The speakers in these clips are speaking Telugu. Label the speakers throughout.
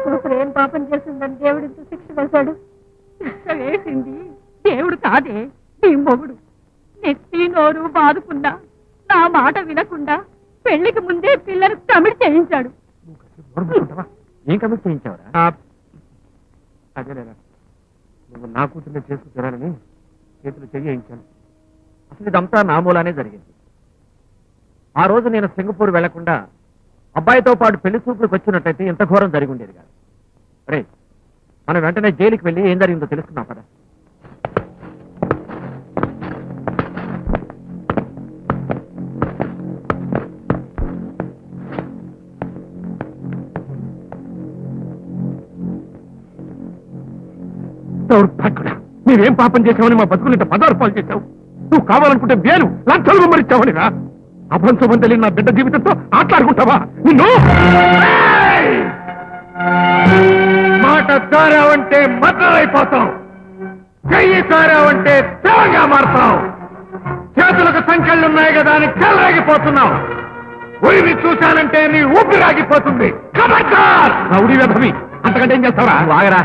Speaker 1: కూతురు ఏం పాపం చేసిందని దేవుడు ఇంత శిక్ష వేశాడు. శిక్ష వేసింది దేవుడు కాదే, నీ మొగుడు. నెత్తి నోరు బాదుకున్నా నా మాట వినకుండా పెళ్లికి ముందే పిల్లలు కమిట్ చేయించాడు.
Speaker 2: ఏం కమిట్ చేయించావురా? అదేలేరా, నువ్వు నా కూతుర్ని చేసుకు తినాలని చేతులు చేయించాను. అసలు ఇదంతా నా మూలానే జరిగింది. ఆ రోజు నేను సింగపూర్ వెళ్లకుండా అబ్బాయితో పాటు పెళ్లి చూపులకు వచ్చినట్టయితే ఇంత ఘోరం జరిగి ఉండేది కాదు. రే, మనం వెంటనే జైలుకి వెళ్ళి ఏం జరిగిందో తెలుసుకున్నాం కదా. నీవేం పాపం చేసావని మా బతుకులు పదార్పాలు చేశావు. నువ్వు కావాలనుకుంటే వేరు లక్షలు మరిచావనిరా. అభంశుభం తెలియని నా బిడ్డ జీవితంతో ఆటలాడుకుంటావా? నిన్ను మాట సారావంటే మద్దలైపోతావు, చెయ్యి సారావంటే తెలంగా మారుతావు. చేతులకు సంఖ్యలున్నాయి కదా అని చెలరాగిపోతున్నావు. ఉరివి చూశానంటే నీ ఊపిరాగిపోతుంది. రౌడీ వ్యధవి, అంతకంటే ఏం చేస్తావా? వాగరా.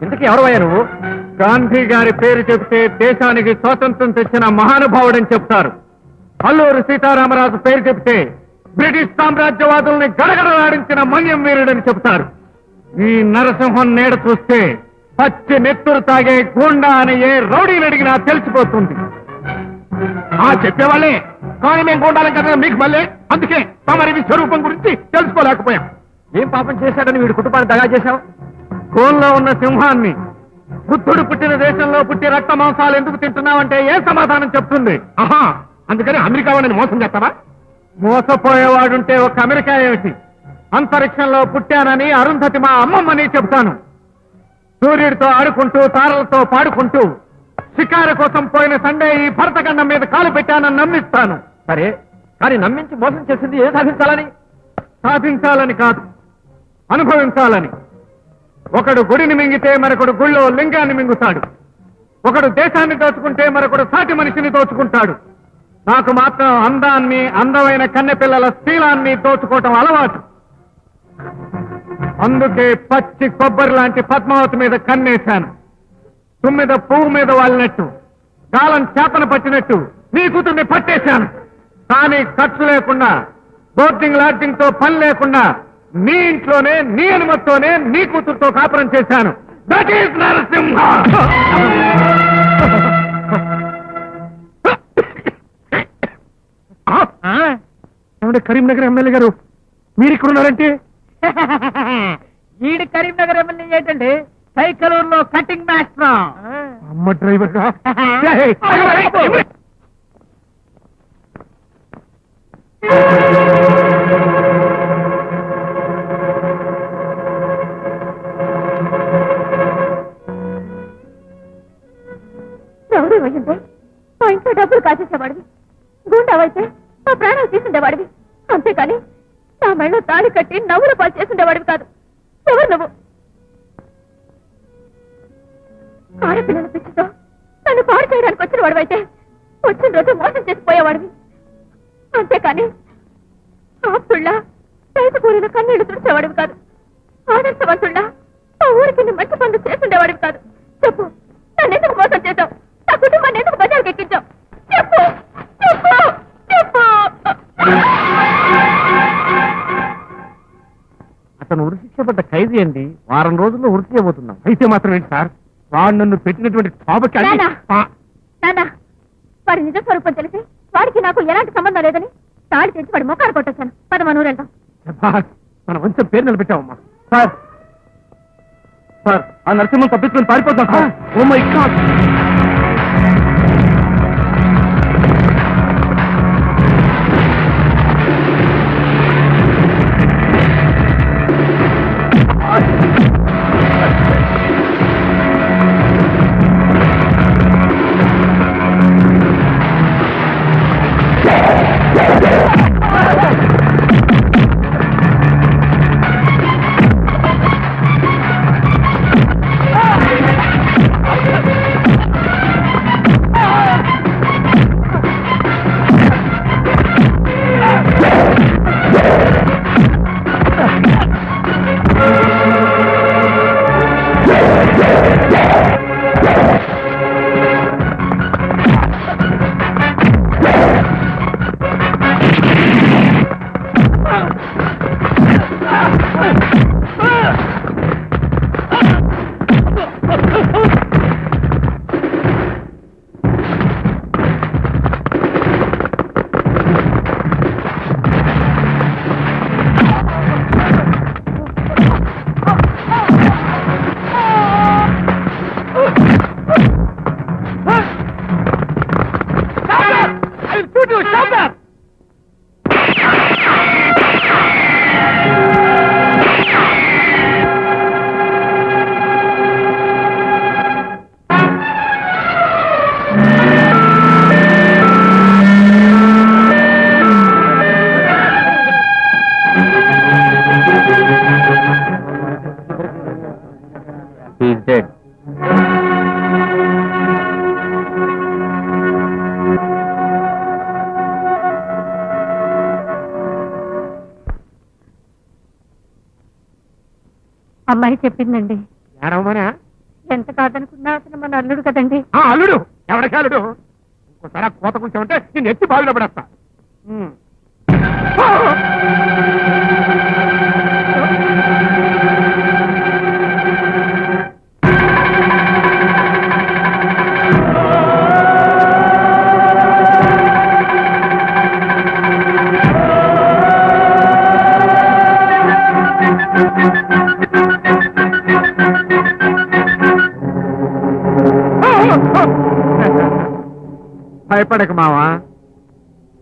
Speaker 2: ఇంతకీ ఎవరు నువ్వు? గాంధీ గారి పేరు చెబితే దేశానికి స్వాతంత్రం తెచ్చిన మహానుభావుడని చెప్తారు. అల్లూరి సీతారామరాజు పేరు చెబితే బ్రిటిష్ సామ్రాజ్యవాదుల్ని గడగడలాడించిన మన్యం వీరుడని చెబుతారు. ఈ నరసింహం నీడ చూస్తే పచ్చి నెత్తురు తాగే గూండా అని ఏ రౌడీని అడిగినా తెలిసిపోతుంది. చెప్పేవాళ్ళే, కానీ మేము గూండాలం కదా మీకు మళ్ళీ. అందుకే తమరి విశ్వరూపం గురించి తెలుసుకోలేకపోయాం. ఏం పాపం చేశాడని వీడి కుటుంబాన్ని దగా చేశావు? కోన్లో ఉన్న సింహాన్ని బుద్ధుడు పుట్టిన దేశంలో పుట్టి రక్త మాంసాలు ఎందుకు తింటున్నావంటే ఏ సమాధానం చెప్తుంది? ఆహా, అందుకని అమెరికా వాడిని మోసం చేస్తావా? మోసపోయేవాడుంటే ఒక అమెరికా ఏమిటి, అంతరిక్షంలో పుట్టానని అరుంధతి మా అమ్మమ్మని చెప్తాను. సూర్యుడితో ఆడుకుంటూ తారలతో పాడుకుంటూ షికారు కోసం పోయిన సండే ఈ భరతఖండం మీద కాలు పెట్టానని నమ్మిస్తాను. సరే, కానీ నమ్మించి మోసం చేసింది ఏ సాధించాలని? సాధించాలని కాదు, అనుభవించాలని. ఒకడు గుడిని మింగితే మరొకడు గుళ్ళో లింగాన్ని మింగుతాడు. ఒకడు దేశాన్ని దోచుకుంటే మరొకడు సాటి మనిషిని దోచుకుంటాడు. నాకు మాత్రం అందాన్ని, అందమైన కన్నెపిల్లల శీలాన్ని దోచుకోవటం అలవాటు. అందుకే పచ్చి కొబ్బరి లాంటి పద్మావతి మీద కన్నేశాను. తుమ్మిద పువ్వు మీద వాలినట్టు, గాలం చేపను పట్టినట్టు నీ కూతుర్ని పట్టేశాను. కానీ ఖర్చు లేకుండా, బోర్డింగ్ లాడ్జింగ్ తో పని లేకుండా నీ ఇంట్లోనే నీ అనుమతితోనే నీ కూతురుతో కాపురం చేశాను. That is Narasimha. Karimnagar MLA గారు మీరు ఇక్కడ ఉన్నారంటే?
Speaker 3: ఈడి కరీంనగర్ ఎమ్మెల్యే ఏంటండి, సైకలూరులో కటింగ్ మాస్టర్.
Speaker 2: అమ్మ డ్రైవర్ గా
Speaker 1: రౌడీ అయ్యిందే మా ఇంట్లో డబ్బులు కాచేసేవాడివి, గుండావైతే మా ప్రాణాలు తీసుండేవాడివి. అంతేకాని నా మెళ్ళ తాళి కట్టి నవ్వుల పాలు చేసుండేవాడివి కాదు. ఎవరు నువ్వు? ఆడపిల్లల పిచ్చితో నన్ను పాడు చేయడానికి వచ్చిన వాడివైతే వచ్చిన రోజు మోసం చేసిపోయేవాడివి. అంతేకాని ఆప్తుళ్ళ రైతు కూలీల కన్నీళ్లు తుడిచేవాడివి కాదు. ఆదర్శవంతుళ్ళ ఆ ఊరికి మంచి పనులు చేస్తుండేవాడివి కాదు. చెప్పు, నన్ను ఎందుకు మోసం చేశావు? నా కుటుంబాన్ని ఎందుకు బజార్కి ఎక్కించావు? చెప్పు చెప్పు చెప్పు.
Speaker 2: అతను ఉరిశిక్ష పడ్డ ఖైదీ అండి. వారం రోజుల్లో ఉరి చేయబోతున్నాం. అయితే మాత్రం ఏంటి సార్, వాడు నన్ను పెట్టినటువంటి
Speaker 1: వాడి నిజ స్వరూపం తెలిసి వాడికి నాకు ఎలాంటి సంబంధం లేదని తాళి తెచ్చి వాడి మొక్కలు కొట్టొచ్చాను. పద మన ఊరు వెళ్దాం.
Speaker 2: మన వంశం పేరు నిలబెట్టావమ్మా. సార్ సార్, ఆ నరసింహం తప్పించుకొని పారిపోతాం సార్. Oh my god.
Speaker 1: అమ్మాయి చెప్పిందండి.
Speaker 2: ఏడవమనా?
Speaker 1: ఎంత కాదనుకున్నా అతను మన అల్లుడు కదండి.
Speaker 2: అల్లుడు ఎవరికి అల్లుడు? ఇంకోసారి ఆ కోత కూర్చోమంటే నేను ఎత్తి బావిలో పడేస్తా. భయపడక మావా,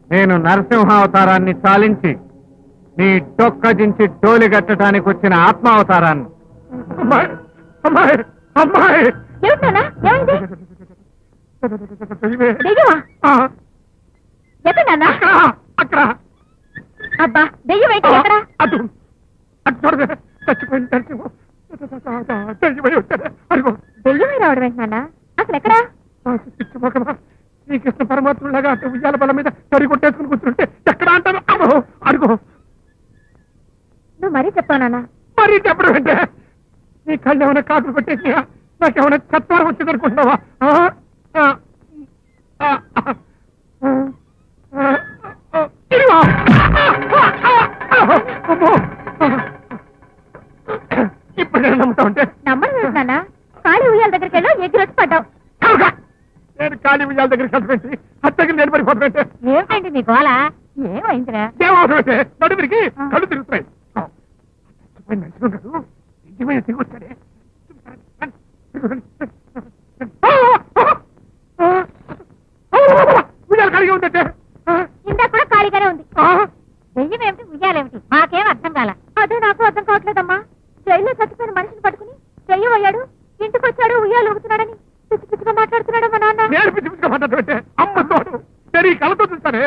Speaker 2: నేను నరసింహావతారాన్ని చాలించి నీ డొక్కజించి డోలి కట్టడానికి వచ్చిన ఆత్మావతారాన్ని. అమ్మాయి అమ్మాయి అమ్మాయి
Speaker 1: ఏమిటన్నా? ఏమైంది?
Speaker 2: దెయ్యమే.
Speaker 1: దెయ్యమా?
Speaker 2: ఆ,
Speaker 1: ఎక్కడన్నా?
Speaker 2: అక్కడ అక్కడ
Speaker 1: అబ్బా, దెయ్యం ఏంటి? ఎక్కడ?
Speaker 2: అటు అటు చూడదే, చచ్చిపోయింది నరసింహం. దెయ్యమై ఉంటాడే. అదిగో
Speaker 1: దెయ్యమే రావడం ఏంటన్నా? అసలు ఎక్కడా?
Speaker 2: పిచ్చి మొక్కమా, శ్రీకృష్ణ పరమాత్ములాగా అటు ఉయ్యాల బల మీద సరి కొట్టేసుకుని కూర్చుంటే ఎక్కడ అంటాను? అమ్మో అడుగు.
Speaker 1: నువ్వు మరీ చెప్పానన్నా.
Speaker 2: మరీ చెప్పడం అంటే నీ కళ్ళు ఏమైనా కాకులు పెట్టేసినా? నాకేమైనా చత్వారం వచ్చింది అనుకుంటున్నావా? ఇదిగో. అమ్మో. ఇప్పుడు నేను నమ్ముతా ఉంటే
Speaker 1: నమ్మడం వేసినానా? ఖాళీ ఉయ్యాల దగ్గరికి వెళ్ళి ఎగిరొచ్చి పడ్డావు.
Speaker 2: అవునా? నేను ఖాళీ ఉయ్యాల దగ్గరికి కలిసి అత్తకి నేను పడిపోతుంటే
Speaker 1: ఏమిటండి నీ గోళ? ఏమైందిరా?
Speaker 2: ఏమవసరం అయితే నడుమిరికి కళ్ళు తిరుగుతాయి. నరసింహం గారు నిజమైన తిరిగి వచ్చాడే. ఉయ్యాలు కలిగి ఉందంటే
Speaker 1: ఇందాక కూడా ఖాళీగానే ఉంది. దెయ్యం ఏమిటి, ఉయ్యాలేమిటి? మాకేం అర్థం కాల. అదే నాకు అర్థం కావట్లేదమ్మా. జైల్లో చచ్చిపోయిన మనిషిని పట్టుకుని దెయ్యం అయ్యాడు, ఇంటికి వచ్చాడు, ఉయ్యాలు ఊగుతున్నాడని పిచ్చి పిచ్చిగా మాట్లాడుతున్నాడు మా నాన్న.
Speaker 2: నేను పిచ్చి పిచ్చిగా మాట్లాడుతుంటే అమ్మ తోడు నేను ఈ కళ్ళతో చూస్తానే.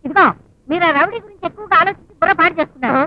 Speaker 1: ఇదిగో, మీరు ఆ రౌడీ గురించి ఎక్కువగా ఆలోచించి బుర్ర పాడు చేస్తున్నారు.